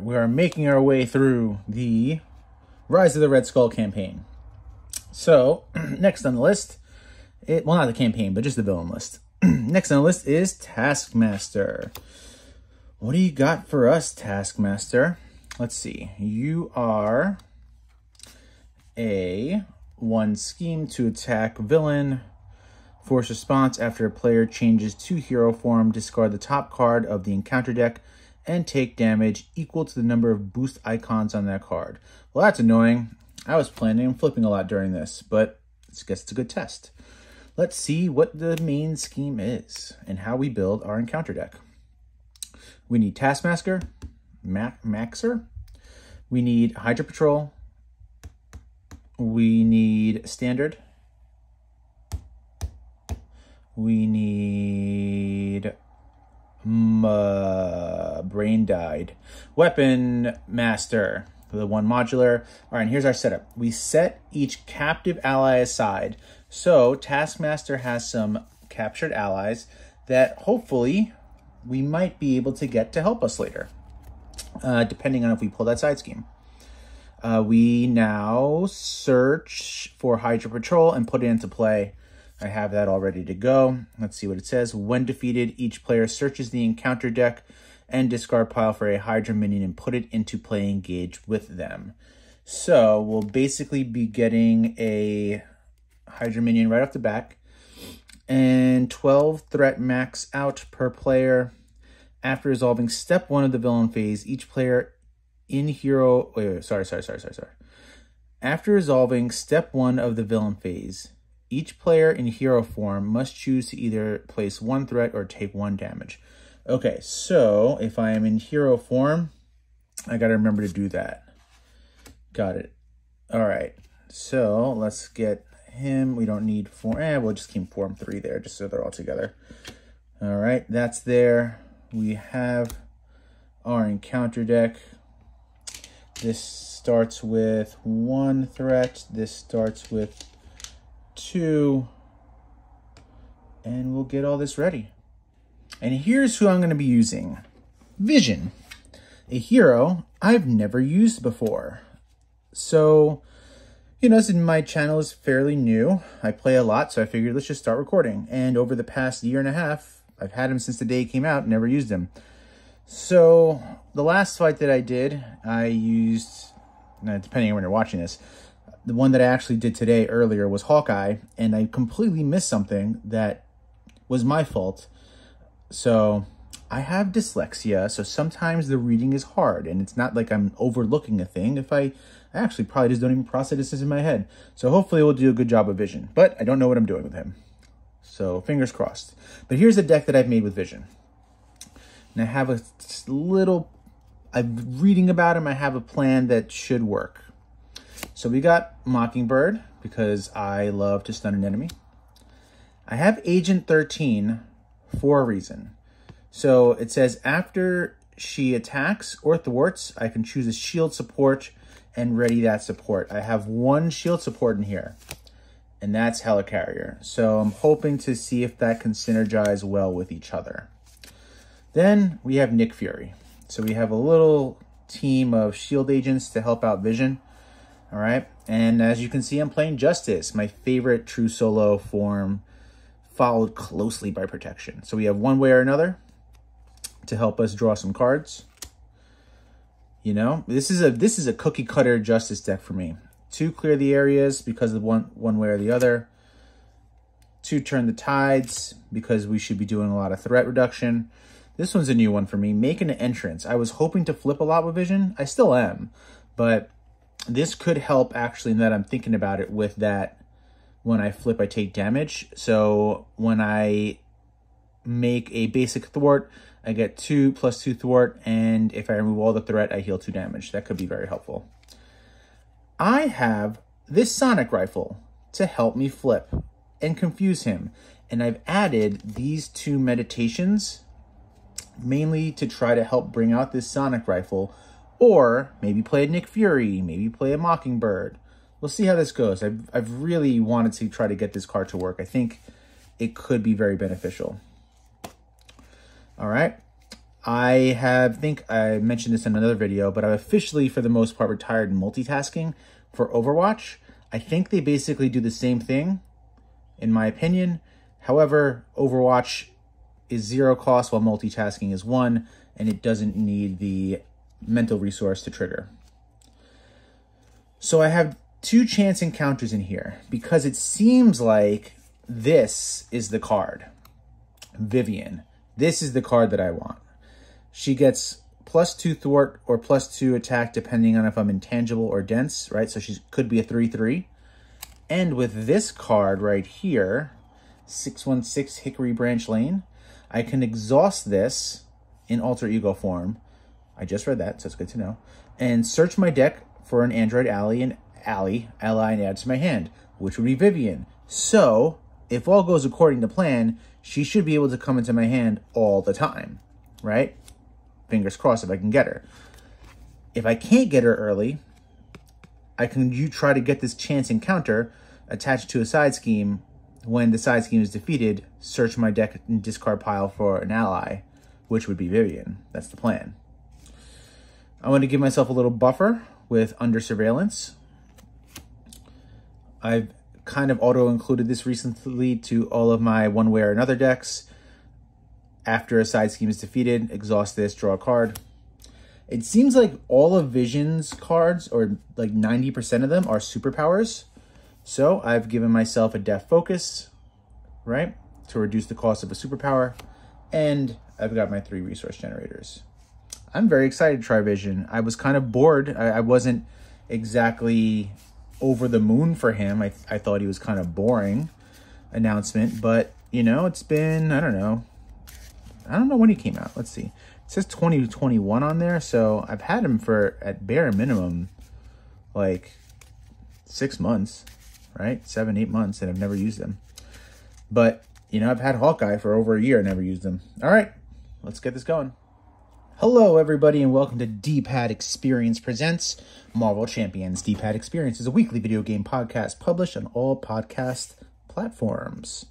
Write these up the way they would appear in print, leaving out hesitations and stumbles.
we are making our way through the Rise of the Red Skull campaign. So, next on the list, well, not the campaign, but just the villain list. Next on the list is Taskmaster. What do you got for us, Taskmaster? Let's see. You are a 1 scheme to attack villain. Force response after a player changes to hero form. Discard the top card of the encounter deck and take damage equal to the number of boost icons on that card. Well, that's annoying. I was planning on flipping a lot during this, but I guess it's a good test. Let's see what the main scheme is and how we build our encounter deck. We need Taskmaster, Maxer. We need Hydra Patrol. We need Standard. We need Brain Died. Weapon Master, the 1 modular. All right, and here's our setup. We set each captive ally aside. So Taskmaster has some captured allies that hopefully we might be able to get to help us later, depending on if we pull that side scheme. We now search for Hydra Patrol and put it into play. I have that all ready to go. Let's see what it says. When defeated, each player searches the encounter deck and discard pile for a Hydra minion and put it into play engaged with them. So we'll basically be getting a Hydra minion right off the back, and 12 threat max out per player. After resolving step 1 of the villain phase, each player in hero... Sorry. After resolving step 1 of the villain phase, each player in hero form must choose to either place 1 threat or take 1 damage. Okay, so if I am in hero form, I got to remember to do that. Got it. All right, so let's get him. We don't need form. We'll just keep form 3 there just so they're all together. All right, that's there. We have our encounter deck. This starts with 1 threat. This starts with 2. And we'll get all this ready. And here's who I'm going to be using. Vision, a hero I've never used before. So, you know, since my channel is fairly new, I play a lot, so I figured let's just start recording. And over the past 1.5 years, I've had him since the day he came out, never used him. So the last fight that I did, I used, depending on when you're watching this, the one that I actually did today earlier was Hawkeye, and I completely missed something that was my fault. So I have dyslexia, so sometimes the reading is hard, and it's not like I'm overlooking a thing. If I actually probably just don't even process this in my head. So hopefully we'll do a good job of Vision, but I don't know what I'm doing with him. So fingers crossed. But here's the deck that I've made with Vision. And I have a little, I'm reading about him. I have a plan that should work. So we got Mockingbird because I love to stun an enemy. I have Agent 13 for a reason. So it says after she attacks or thwarts, I can choose a shield support and ready that support. I have 1 shield support in here, and that's Helicarrier. So I'm hoping to see if that can synergize well with each other. Then we have Nick Fury. So we have a little team of shield agents to help out Vision. All right, and as you can see, I'm playing Justice, my favorite true solo form, followed closely by Protection. So we have one way or another to help us draw some cards. You know, this is a cookie cutter Justice deck for me. 2 clear the areas because of one way or the other. 2 turn the tides because we should be doing a lot of threat reduction. This one's a new one for me, making an entrance. I was hoping to flip a lot with Vision. I still am, but this could help actually, in that I'm thinking about it, with that when I flip, I take damage. So when I make a basic thwart, I get 2 + 2 thwart, and if I remove all the threat, I heal 2 damage. That could be very helpful. I have this sonic rifle to help me flip and confuse him. And I've added these 2 meditations mainly to try to help bring out this sonic rifle, or maybe play a Nick Fury, maybe play a Mockingbird. We'll see how this goes. I've really wanted to try to get this card to work. I think it could be very beneficial. All right. think I mentioned this in another video, but I've officially, for the most part, retired multitasking for Overwatch. I think they basically do the same thing, in my opinion. However, Overwatch is 0 cost while multitasking is 1, and it doesn't need the mental resource to trigger. So I have 2 chance encounters in here because it seems like this is the card. Vivian. This is the card that I want. She gets +2 thwart or +2 attack depending on if I'm intangible or dense, right? So she could be a 3/3. And with this card right here, 616 Hickory Branch Lane, I can exhaust this in alter ego form. I just read that, so it's good to know. And search my deck for an android ally and add to my hand, which would be Vivian. So if all goes according to plan, she should be able to come into my hand all the time, right? Fingers crossed if I can get her. If I can't get her early, I can try to get this chance encounter attached to a side scheme. When the side scheme is defeated, search my deck and discard pile for an ally, which would be Vivian. That's the plan. I want to give myself a little buffer with Under Surveillance. I've kind of auto-included this recently to all of my One Way or Another decks. After a side scheme is defeated, exhaust this, draw a card. It seems like all of Vision's cards, or like 90% of them, are superpowers. So I've given myself a Def Focus, right, to reduce the cost of a superpower. And I've got my 3 resource generators. I'm very excited to try Vision. I was kind of bored. I wasn't exactly over the moon for him. I thought he was kind of boring announcement. But, you know, it's been, I don't know when he came out. Let's see. It says 2021 on there. So I've had him for, at bare minimum, like 6 months, right? 7, 8 months, and I've never used him. But, you know, I've had Hawkeye for over a year and never used him. All right, let's get this going. Hello, everybody, and welcome to Dpad Experience Presents Marvel Champions. Dpad Experience is a weekly video game podcast published on all podcast platforms.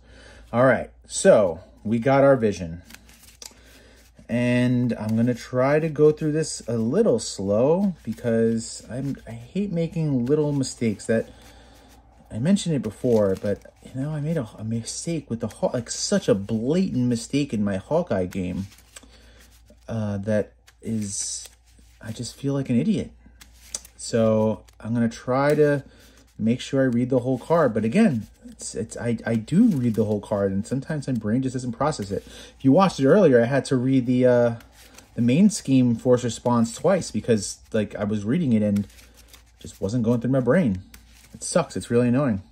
All right, so we got our Vision. And I'm going to try to go through this a little slow because I hate making little mistakes. That I mentioned it before, but, you know, I made a mistake with the like such a blatant mistake in my Hawkeye game. That is, I just feel like an idiot. So I'm going to try to make sure I read the whole card. But again, I do read the whole card, and sometimes my brain just doesn't process it. If you watched it earlier, I had to read the main scheme force response twice because like I was reading it and it just wasn't going through my brain. It sucks. It's really annoying.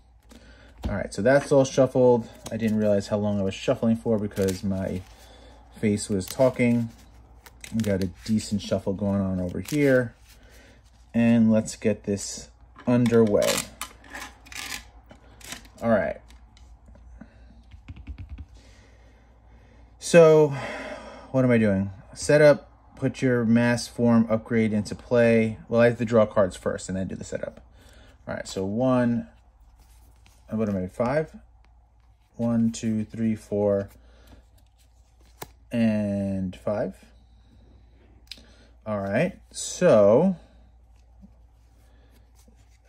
All right, so that's all shuffled. I didn't realize how long I was shuffling for because my face was talking. We got a decent shuffle going on over here. And let's get this underway. All right. So, what am I doing? Setup, put your mass form upgrade into play. Well, I have to draw cards first and then do the setup. All right, so 1, what am I, 5? 1, 2, 3, 4, and 5. All right, so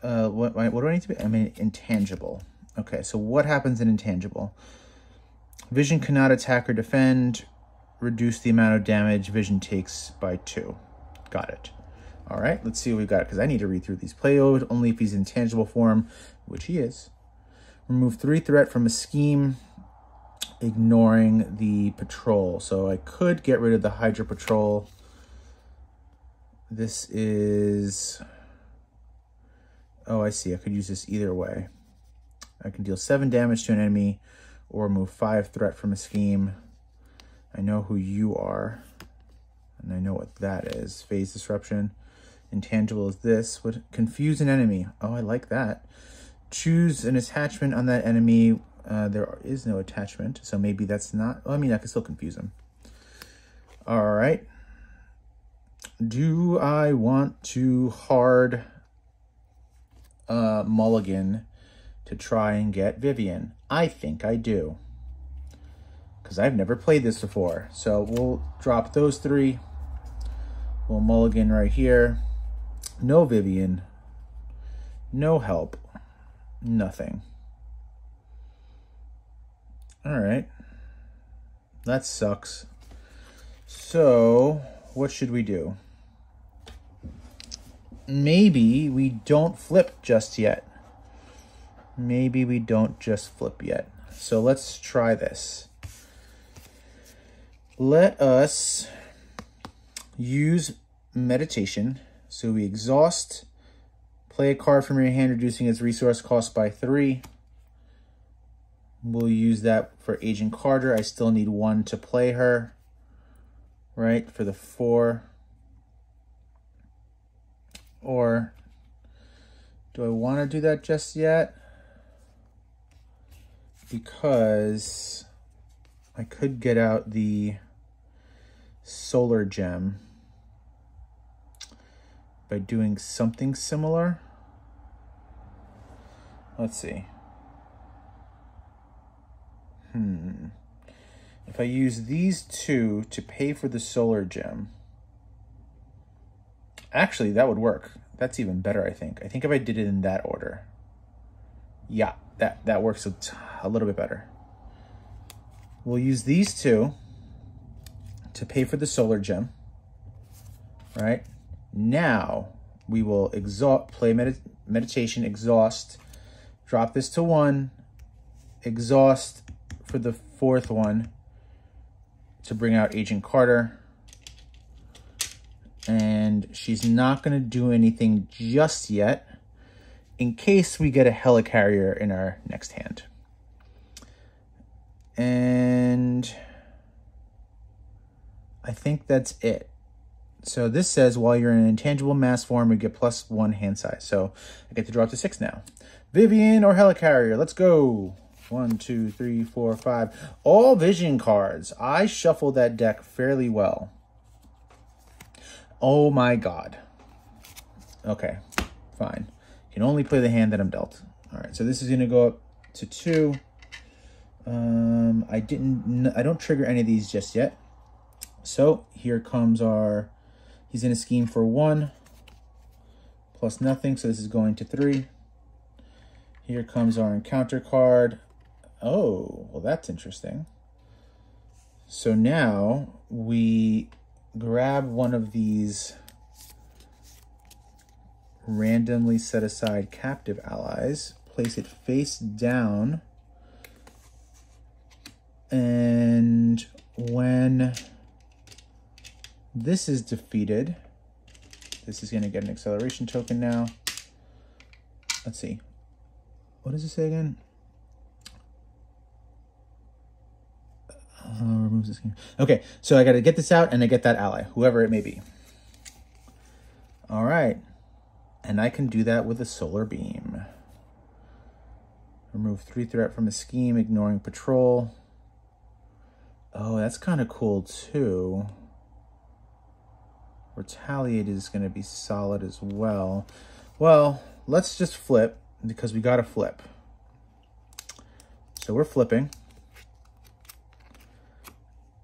what do I need to be? I mean, intangible. Okay, so what happens in intangible? Vision cannot attack or defend. Reduce the amount of damage Vision takes by 2. Got it. All right, let's see what we got, because I need to read through these. Play only if he's in tangible form, which he is. Remove 3 threat from a scheme, ignoring the patrol. So I could get rid of the Hydra Patrol. This is... Oh, I see. I could use this either way. I can deal 7 damage to an enemy or remove 5 threat from a scheme. I know who you are, and I know what that is. Phase disruption. Intangible is this. Would confuse an enemy. Oh, I like that. Choose an attachment on that enemy. There is no attachment, so maybe that's not... Well, I mean, I can still confuse him. All right. Do I want to hard mulligan to try and get Vivian? I think I do. because I've never played this before. So we'll drop those 3. We'll mulligan right here. No Vivian. No help. Nothing. All right. That sucks. So what should we do? Maybe we don't flip just yet. Maybe we don't just flip yet. So let's try this. Let us use meditation. So we exhaust, play a card from your hand, reducing its resource cost by 3. We'll use that for Agent Carter. I still need 1 to play her, right, for the 4. Or do I want to do that just yet? Because I could get out the solar gem by doing something similar. Let's see. If I use these 2 to pay for the solar gem, actually, that would work. That's even better, I think. I think if I did it in that order. Yeah, that works a little bit better. We'll use these 2 to pay for the solar gem, right? Now, we will play meditation, exhaust, drop this to 1, exhaust for the 4th one to bring out Agent Carter. And she's not going to do anything just yet in case we get a helicarrier in our next hand. And I think that's it. So this says, while you're in an intangible mass form, you get +1 hand size. So I get to draw up to 6 now. Vivian or helicarrier, let's go. 1, 2, 3, 4, 5. All vision cards. I shuffled that deck fairly well. Oh my God. Okay, fine. Can only play the hand that I'm dealt. All right, so this is gonna go up to 2. I don't trigger any of these just yet. So here comes he's in a scheme for 1 plus nothing. So this is going to 3. Here comes our encounter card. Oh, well, that's interesting. So now we grab one of these randomly set aside captive allies, place it face down, and when this is defeated, this is going to get an acceleration token now. Let's see. What does it say again? Removes this game. Okay, so I got to get this out and I get that ally, whoever it may be. All right. And I can do that with a solar beam. Remove 3 threat from a scheme, ignoring patrol. Oh, that's kind of cool too. Retaliate is going to be solid as well. Well, let's just flip because we got to flip. So we're flipping.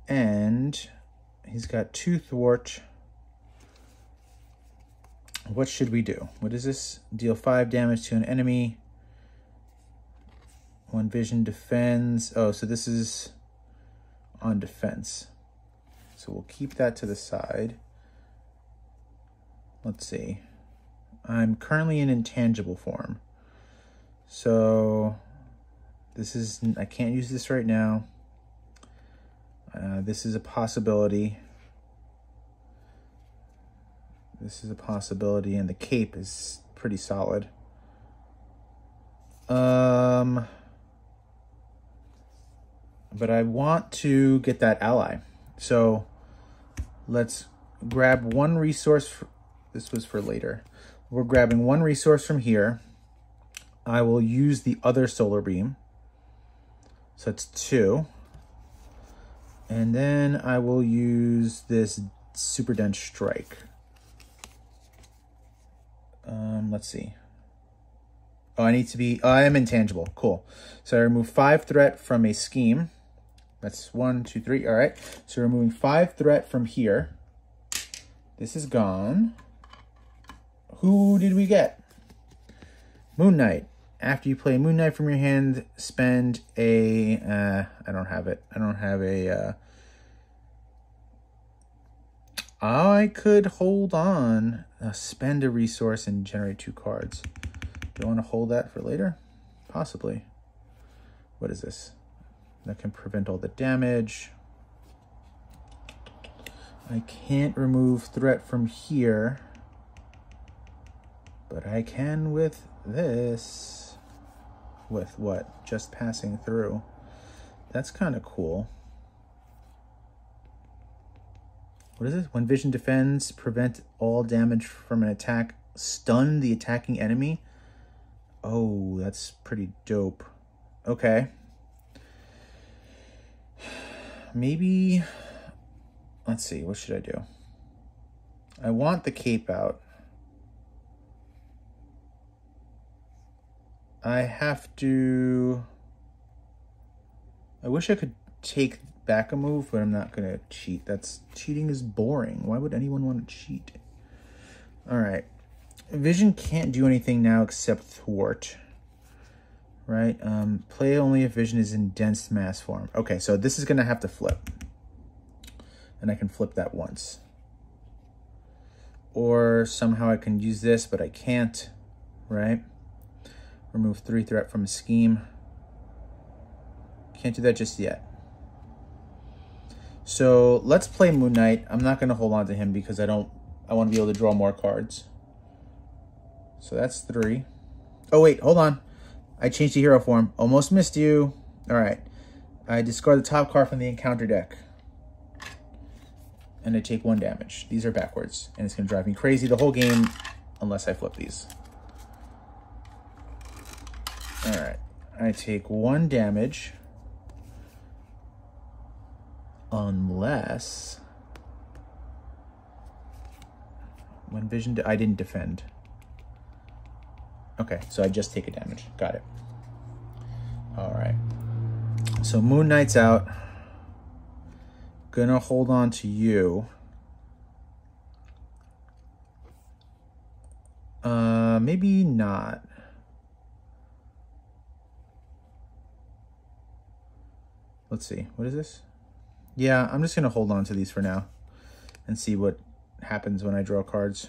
And he's got 2 thwart. What should we do? What is this? Deal 5 damage to an enemy. 1 vision defends. Oh, so this is on defense. So we'll keep that to the side. Let's see. I'm currently in intangible form. So this is, I can't use this right now. This is a possibility. This is a possibility, and the cape is pretty solid. But I want to get that ally. So let's grab 1 resource. This was for later. We're grabbing 1 resource from here. I will use the other solar beam. So that's 2. And then I will use this super dense strike. Let's see. Oh, I am intangible. Cool. So I remove 5 threat from a scheme. That's 1, 2, 3. All right. So we're removing 5 threat from here. This is gone. Who did we get? Moon Knight. After you play Moon Knight from your hand, spend a... I don't have it. I don't have a... I could hold on. Spend a resource and generate 2 cards. Do you want to hold that for later? Possibly. What is this? That can prevent all the damage. I can't remove threat from here. But I can with this. With what? Just passing through. That's kind of cool. What is it? When vision defends, prevent all damage from an attack. Stun the attacking enemy. Oh, that's pretty dope. Okay. Maybe... Let's see. What should I do? I want the cape out. I have to... I wish I could take back a move, but I'm not going to cheat. Cheating is boring. Why would anyone want to cheat? All right. Vision can't do anything now except thwart. Right? Play only if vision is in dense mass form. Okay, so this is going to have to flip. And I can flip that once. Or somehow I can use this, but I can't. Right? Remove 3 threat from a scheme. Can't do that just yet. So let's play Moon Knight. I'm not going to hold on to him because I want to be able to draw more cards. So that's 3. Oh, wait, hold on. I changed the hero form. Almost missed you. All right. I discard the top card from the encounter deck. And I take 1 damage. These are backwards. And it's going to drive me crazy the whole game unless I flip these. All right. I take 1 damage. Unless... When vision... I didn't defend. Okay, so I just take a damage. Got it. All right. So Moon Knight's out. Gonna hold on to you. Maybe not. Let's see. What is this? Yeah, I'm just gonna hold on to these for now and see what happens when I draw cards.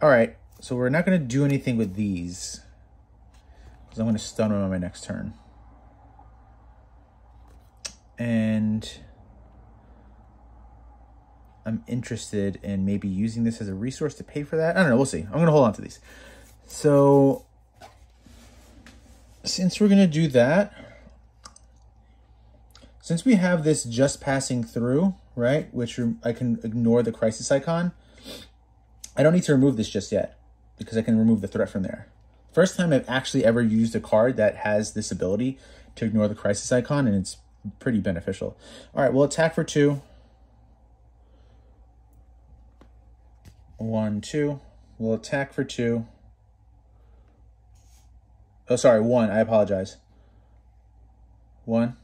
All right. So we're not going to do anything with these because I'm going to stun them on my next turn. And I'm interested in maybe using this as a resource to pay for that. I don't know. We'll see. I'm going to hold on to these. So since we're going to do that, since we have this just passing through, right, which I can ignore the crisis icon, I don't need to remove this just yet, because I can remove the threat from there. First time I've actually ever used a card that has this ability to ignore the crisis icon, and it's pretty beneficial. All right, we'll attack for 2. 1, 2. We'll attack for 2. Oh, sorry, 1. I apologize. 1.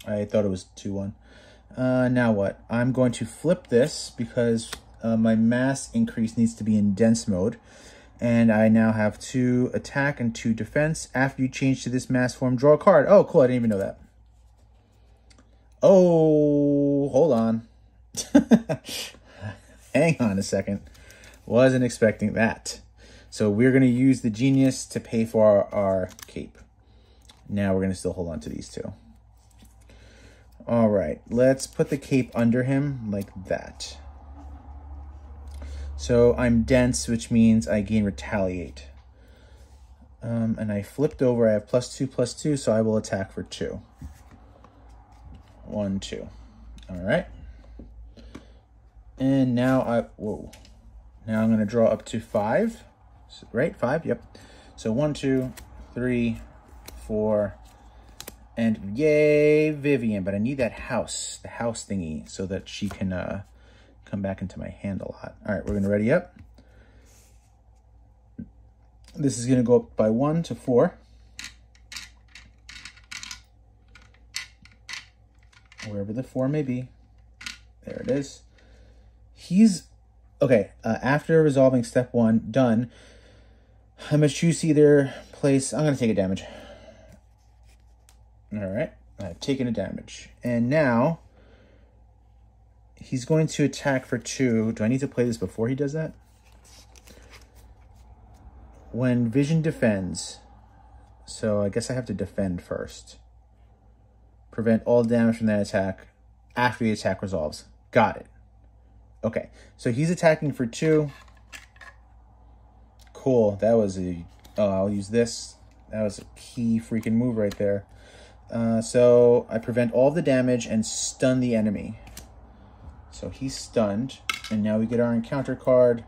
I thought it was 2, 1. Now what? I'm going to flip this because my mass increase needs to be in dense mode. And I now have 2 attack and 2 defense. After you change to this mass form, draw a card. Oh, cool. I didn't even know that. Oh, hold on. Hang on a second. Wasn't expecting that. So we're going to use the genius to pay for our cape. Now we're going to still hold on to these 2. All right. Let's put the cape under him like that. So I'm dense, which means I gain retaliate. And I flipped over. I have +2/+2, so I will attack for 2. 1, 2. All right. And now Now I'm going to draw up to 5. Right? 5? Yep. So 1, 2, 3, 4. And yay, Vivian. But I need that house, the house thingy, so that she can come back into my hand a lot. All right, we're going to ready up. This is going to go up by 1 to 4. wherever the 4 may be. There it is. He's, okay, after resolving step 1, done, I must choose either place, I'm going to take a damage. All right, I've taken a damage. And now, he's going to attack for 2. Do I need to play this before he does that? When vision defends, so I guess I have to defend first. Prevent all damage from that attack after the attack resolves. Got it. Okay, so he's attacking for 2. Cool, that was a, oh, I'll use this. That was a key freaking move right there. So I prevent all the damage and stun the enemy. So he's stunned, and now we get our encounter card.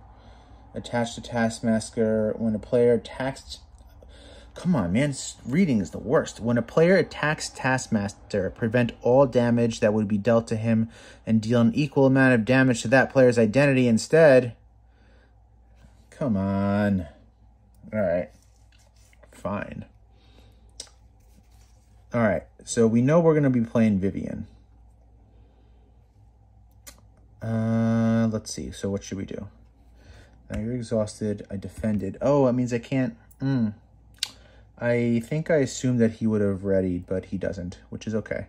Attached to Taskmaster. When a player attacks... Come on, man. Reading is the worst. When a player attacks Taskmaster, prevent all damage that would be dealt to him and deal an equal amount of damage to that player's identity instead. Come on. Alright. Fine. Alright, so we know we're going to be playing Vivian. Let's see. So what should we do? Now you're exhausted. I defended. Oh, that means I can't. I think I assumed that he would have readied, but he doesn't, which is okay.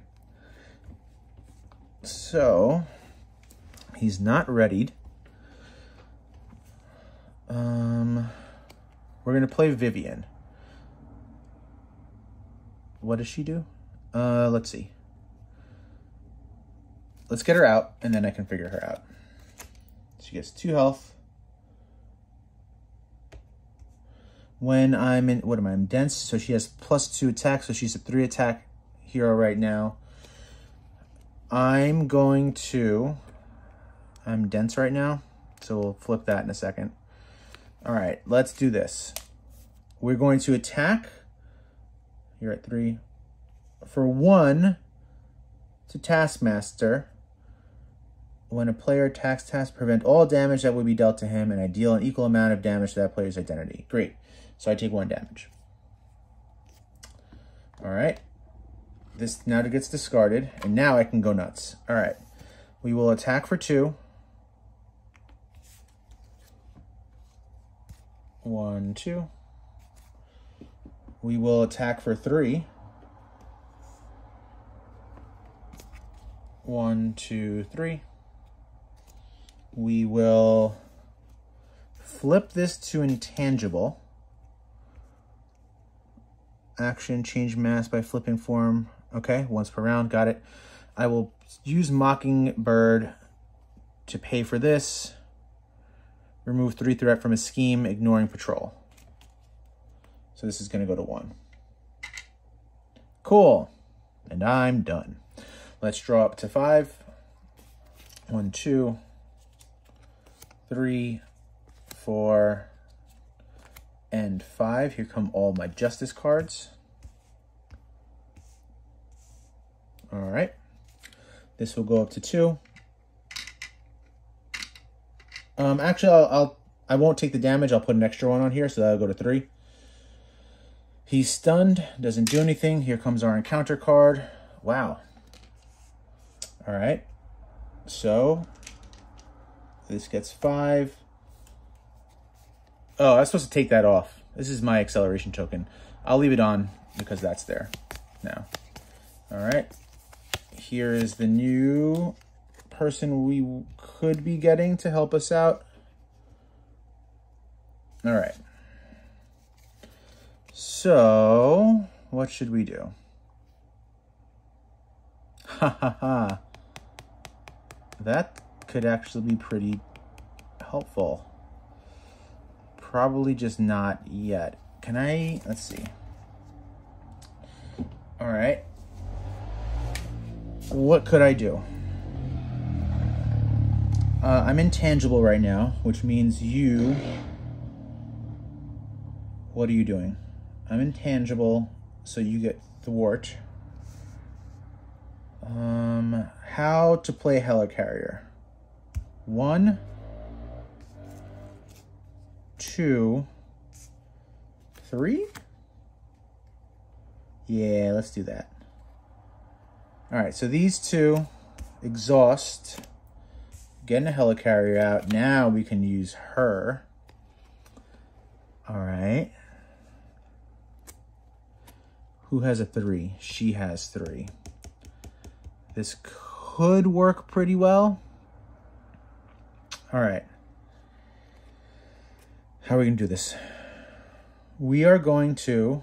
So he's not readied. We're gonna play Vivian. What does she do? Let's see. Let's get her out, and then I can figure her out. She gets 2 health. When I'm in, what am I? I'm dense, so she has +2 attack, so she's a 3 attack hero right now. I'm dense right now, so we'll flip that in a second. All right, let's do this. We're going to attack. You're at 3. For 1 to Taskmaster. When a player attacks Task, prevent all damage that would be dealt to him, and I deal an equal amount of damage to that player's identity. Great. So I take 1 damage. All right. This now gets discarded, and now I can go nuts. All right. We will attack for 2. 1, 2. We will attack for 3. 1, 2, 3. We will flip this to intangible. Action, change mass by flipping form. Okay, once per round, got it. I will use Mockingbird to pay for this. Remove 3 threat from a scheme, ignoring patrol. So this is going to go to 1. Cool. And I'm done. Let's draw up to 5. 1, 2, 3, 4, and 5. Here come all my justice cards. All right. This will go up to 2. Actually, I won't take the damage. I'll put an extra 1 on here, so that'll go to 3. He's stunned. Doesn't do anything. Here comes our encounter card. Wow. All right. So this gets 5. Oh, I was supposed to take that off. This is my acceleration token. I'll leave it on because that's there now. All right. Here is the new person we could be getting to help us out. All right. So what should we do? Ha ha ha. That could actually be pretty helpful. Probably just not yet. Can I, let's see. All right. What could I do? I'm intangible right now, which means you, what are you doing? I'm intangible, so you get thwart. How to play helicarrier. 1, 2, 3. Yeah, let's do that. All right, so these two exhaust, getting a helicarrier out. Now we can use her. All right. Who has a 3? She has 3. This could work pretty well. All right. How are we going to do this? We are going to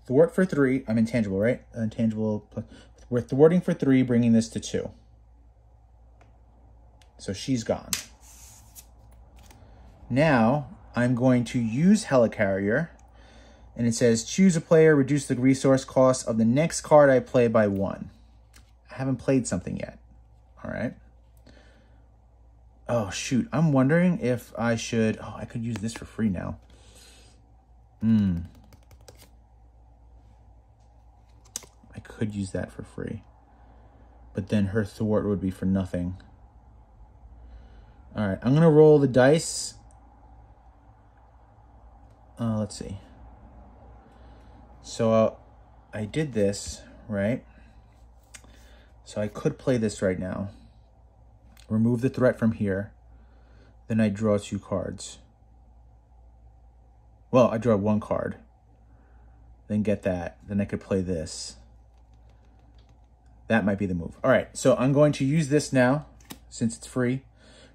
thwart for 3. I'm intangible, right? Intangible. We're thwarting for 3, bringing this to 2. So she's gone. Now I'm going to use helicarrier. And it says, choose a player, reduce the resource cost of the next card I play by 1. I haven't played something yet. All right. Oh, shoot. I'm wondering if I should... Oh, I could use this for free now. I could use that for free. But then her thwart would be for nothing. All right. I'm going to roll the dice. Let's see. So I did this, right? So I could play this right now. Remove the threat from here. Then I draw 2 cards. Well, I draw 1 card. Then get that. Then I could play this. That might be the move. All right, so I'm going to use this now, since it's free.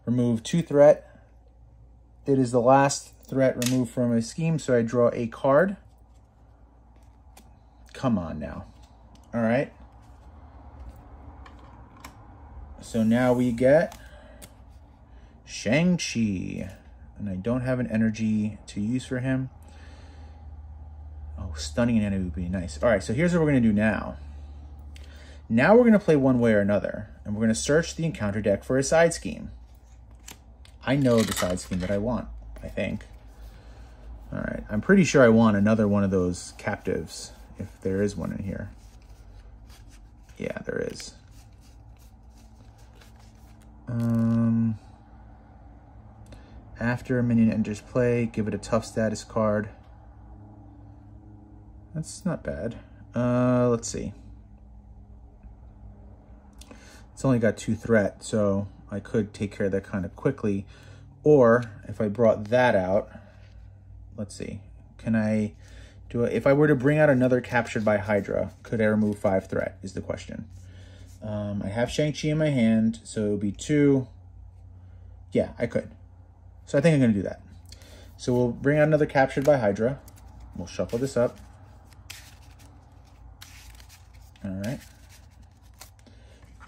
Remove 2 threat. It is the last threat removed from a scheme, so I draw a card. Come on now. All right. So now we get Shang-Chi. And I don't have an energy to use for him. Oh, stunning an enemy would be nice. All right, so here's what we're going to do now. Now we're going to play one way or another. And we're going to search the encounter deck for a side scheme. I know the side scheme that I want, I think. All right, I'm pretty sure I want another one of those captives. If there is one in here. Yeah, there is. After a minion enters play, give it a tough status card. That's not bad. Let's see. It's only got 2 threat, so I could take care of that kind of quickly. Or if I brought that out, let's see. Can I... If I were to bring out another captured by Hydra, could I remove 5 threat is the question. I have Shang-Chi in my hand, so it would be 2. Yeah, I could. So I think I'm going to do that. So we'll bring out another captured by Hydra. We'll shuffle this up. All right.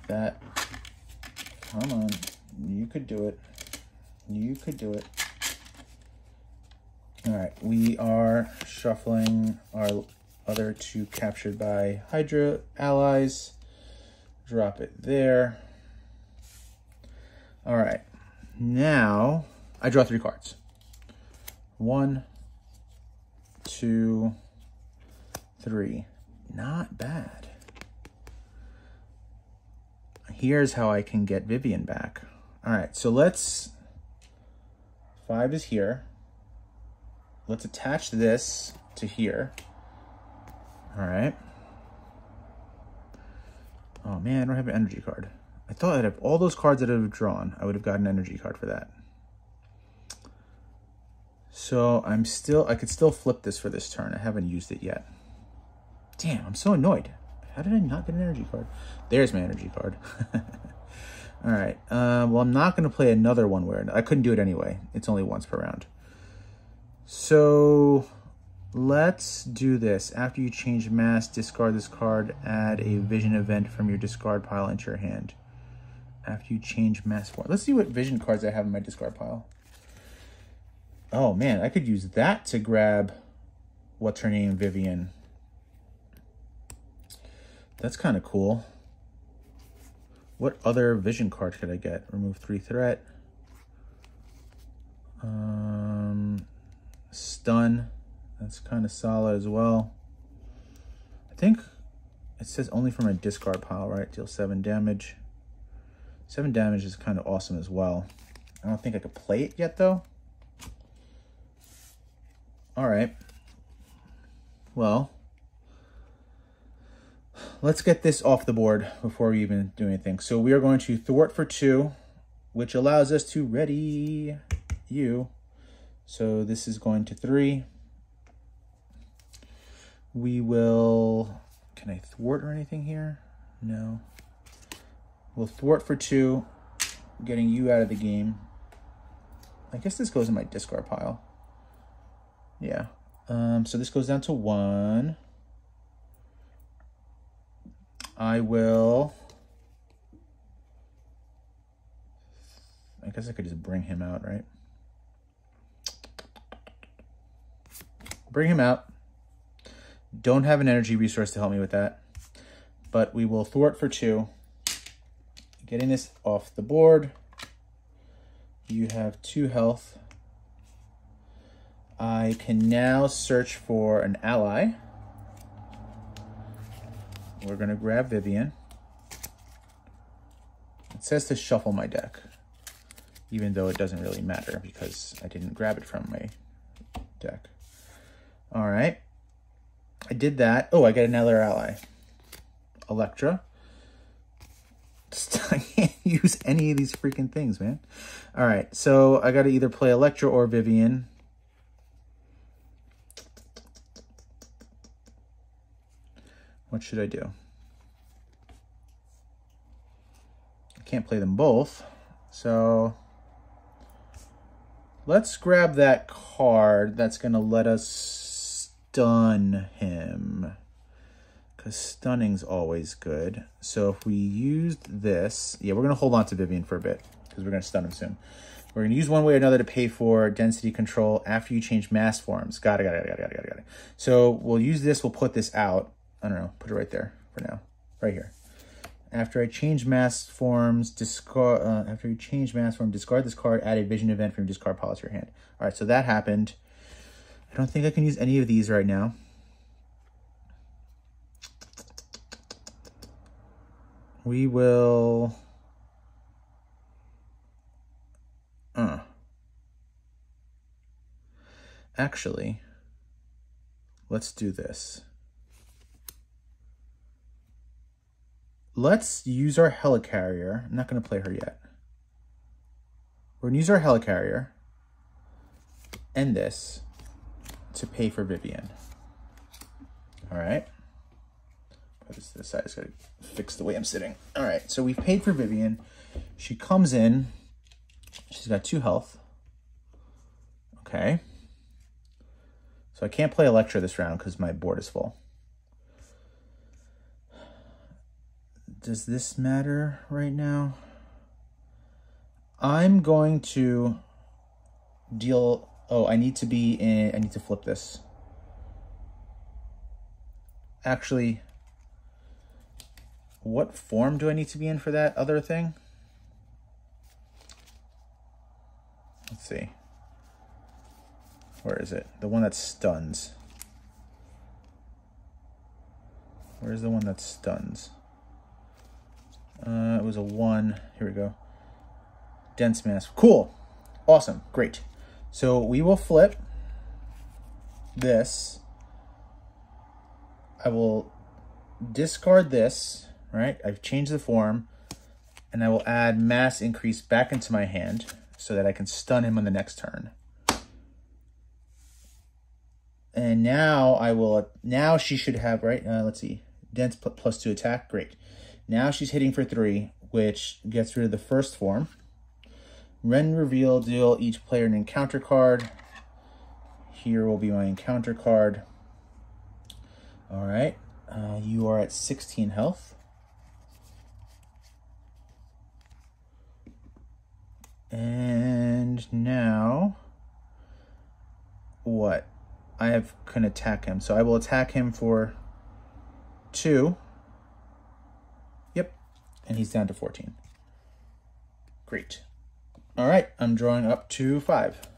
That. Come on. You could do it. You could do it. All right, we are shuffling our other 2 captured by Hydra allies. Drop it there. All right, now I draw 3 cards. 1, 2, 3. Not bad. Here's how I can get Vivian back. All right, so let's... 5 is here. Let's attach this to here. All right. Oh man, I don't have an energy card. I thought I'd have all those cards that I've drawn. I would have gotten an energy card for that. So I could still flip this for this turn. I haven't used it yet. Damn, I'm so annoyed. How did I not get an energy card? There's my energy card. All right. Well, I'm not going to play another one where I couldn't do it anyway. It's only once per round. So let's do this. After you change mass, discard this card, add a vision event from your discard pile into your hand. After you change mass form. Let's see what vision cards I have in my discard pile. Oh man, I could use that to grab what's her name, Vivian. That's kind of cool. What other vision card could I get? Remove 3 threat. Stun. That's kind of solid as well. I think it says only from a discard pile, right? Deal 7 damage. 7 damage is kind of awesome as well. I don't think I could play it yet though. All right. Well, let's get this off the board before we even do anything. So we are going to thwart for 2, which allows us to ready you. So this is going to 3. We will, can I thwart or anything here? No. We'll thwart for 2, getting you out of the game. I guess this goes in my discard pile. Yeah. So this goes down to 1. I guess I could just bring him out, right? Bring him out. Don't have an energy resource to help me with that. But we will thwart for 2. Getting this off the board. You have 2 health. I can now search for an ally. We're going to grab Vivian. It says to shuffle my deck, even though it doesn't really matter because I didn't grab it from my deck. All right. I did that. Oh, I got another ally. Electra. I can't use any of these freaking things, man. All right, so I got to either play Electra or Vivian. What should I do? I can't play them both. So let's grab that card that's going to let us stun him. Because stunning's always good. So if we used this, yeah, we're going to hold on to Vivian for a bit because we're going to stun him soon. We're going to use one way or another to pay for density control after you change mass forms. Got it. So we'll use this. We'll put this out. I don't know. Put it right there for now. Right here. After I change mass forms, discard. After you change mass form, discard this card. Add a vision event from your discard pile to your hand. All right. So that happened. I don't think I can use any of these right now. We will. Actually, let's do this. Let's use our helicarrier. I'm not going to play her yet. We're going to use our helicarrier and this to pay for Vivian. All right. Put this to the side. I just got to fix the way I'm sitting. All right. So we've paid for Vivian. She comes in. She's got 2 health. Okay. So I can't play Electra this round because my board is full. Does this matter right now? I'm going to deal... Oh, I need to be in... I need to flip this. Actually, what form do I need to be in for that other thing? Let's see. Where is it? The one that stuns. Where's the one that stuns? It was a 1. Here we go. Dense mass. Cool. Awesome. Great. So we will flip this. I will discard this, right? I've changed the form. And I will add mass increase back into my hand so that I can stun him on the next turn. And now I will, now she should have, right? Let's see. Dense +2 attack. Great. Now she's hitting for 3, which gets rid of the first form. When reveal, deal each player an encounter card. Here will be my encounter card. All right. You are at 16 health. And now, what? Can attack him. So I will attack him for 2. Yep. And he's down to 14. Great. All right. I'm drawing up to 5.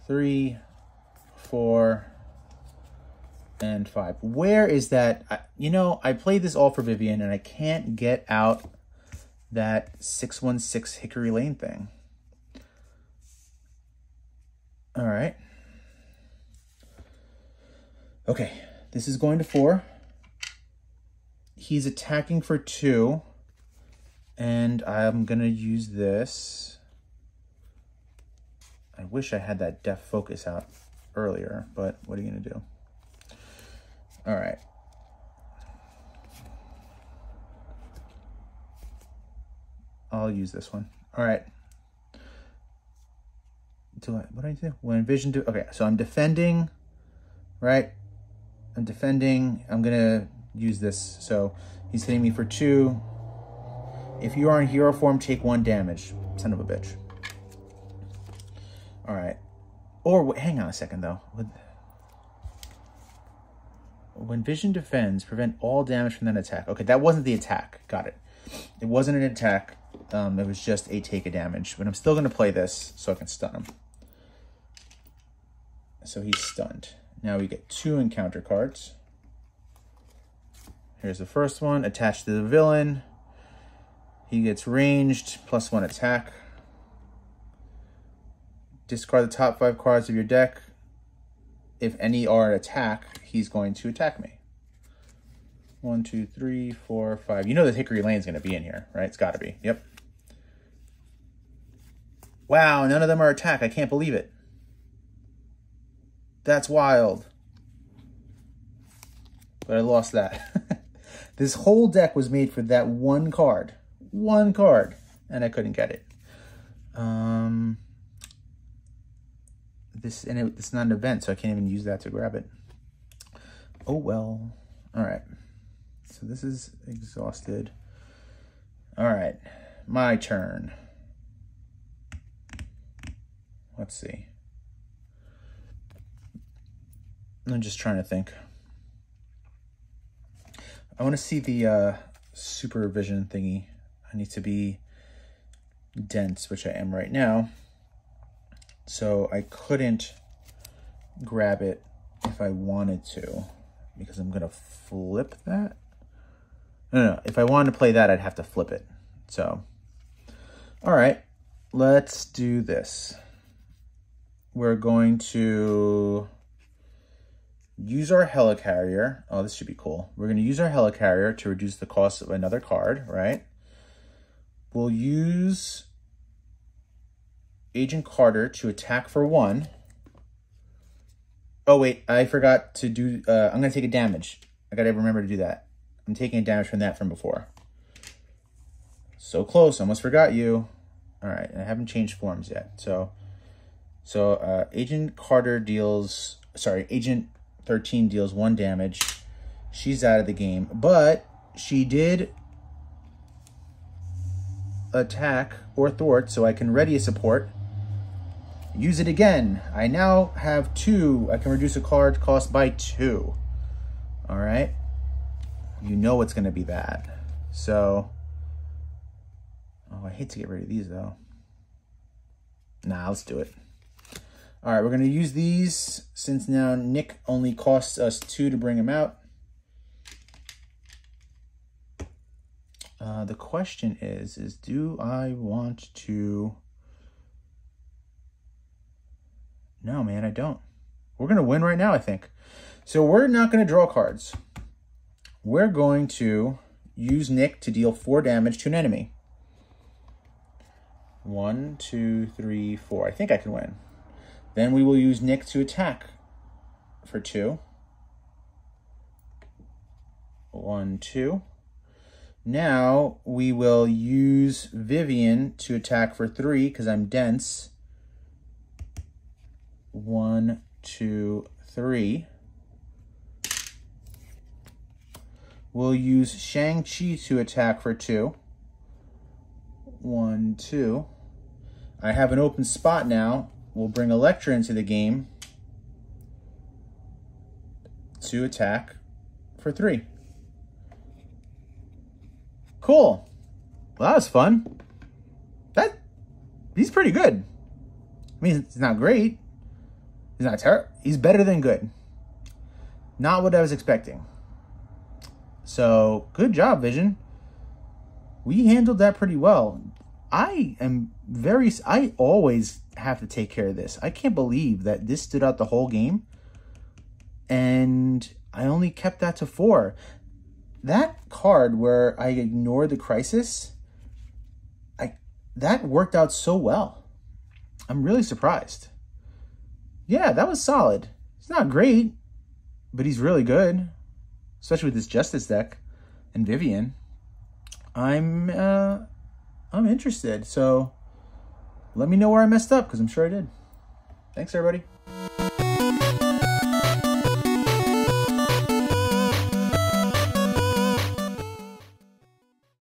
3, 4, and 5. Where is that? You know, I played this all for Vivian, and I can't get out that 616 Hickory Lane thing. All right. Okay, this is going to 4. He's attacking for 2. And I'm going to use this. I wish I had that depth focus out earlier, but what are you going to do? All right. I'll use this one. All right. What do I do? When vision do, okay, so I'm defending, right? I'm defending. I'm going to use this. So he's hitting me for 2. If you are in hero form, take 1 damage. Son of a bitch. All right. Or hang on a second, though. When vision defends, prevent all damage from that attack. Okay, that wasn't the attack. Got it. It wasn't an attack. It was just a take a damage. But I'm still going to play this so I can stun him. So he's stunned. Now we get 2 encounter cards. Here's the first one. Attached to the villain. He gets ranged, +1 attack. Discard the top 5 cards of your deck. If any are an attack, he's going to attack me. 1, 2, 3, 4, 5. You know that Hickory Lane's going to be in here, right? It's got to be. Yep. Wow, none of them are attack. I can't believe it. That's wild. But I lost that. This whole deck was made for that 1 card. 1 card. And I couldn't get it. It's not an event, so I can't even use that to grab it. Oh, well. All right. So this is exhausted. All right. My turn. Let's see. I'm just trying to think. I want to see the supervision thingy. I need to be dense, which I am right now. So I couldn't grab it if I wanted to, because I'm going to flip that. No. If I wanted to play that, I'd have to flip it. So, all right, let's do this. We're going to use our helicarrier. Oh, this should be cool. We're going to use our helicarrier to reduce the cost of another card, right? We'll use Agent Carter to attack for 1. Oh, wait, I forgot to do... I'm going to take a damage. I got to remember to do that. I'm taking a damage from that from before. So close. Almost forgot you. All right, I haven't changed forms yet. So Agent Carter deals... Sorry, Agent 13 deals 1 damage. She's out of the game. But she did attack or thwart, so I can ready a support. Use it again. I now have 2. I can reduce a card cost by 2. All right. You know it's going to be that. So, oh, I hate to get rid of these though. Nah, let's do it. All right, we're going to use these since now Nick only costs us 2 to bring him out. The question is do I want to... No, man, I don't. We're going to win right now, I think. So we're not going to draw cards. We're going to use Nick to deal 4 damage to an enemy. 1, 2, 3, 4. I think I can win. Then we will use Nick to attack for 2. 1, 2. Now we will use Vivian to attack for 3 because I'm dense. 1, 2, 3. We'll use Shang-Chi to attack for 2. 1, 2. I have an open spot now. We'll bring Elektra into the game to attack for 3. Cool. Well, that was fun. He's pretty good. I mean, it's not great. He's not terrible. He's better than good. Not what I was expecting. So, good job, Vision. We handled that pretty well. I always have to take care of this. I can't believe that this stood out the whole game. And I only kept that to 4. that card where I ignored the crisis, that worked out so well. I'm really surprised. Yeah, that was solid. He's not great, but he's really good, especially with this Justice deck and Vivian. I'm interested, so let me know where I messed up, because I'm sure I did. Thanks, everybody.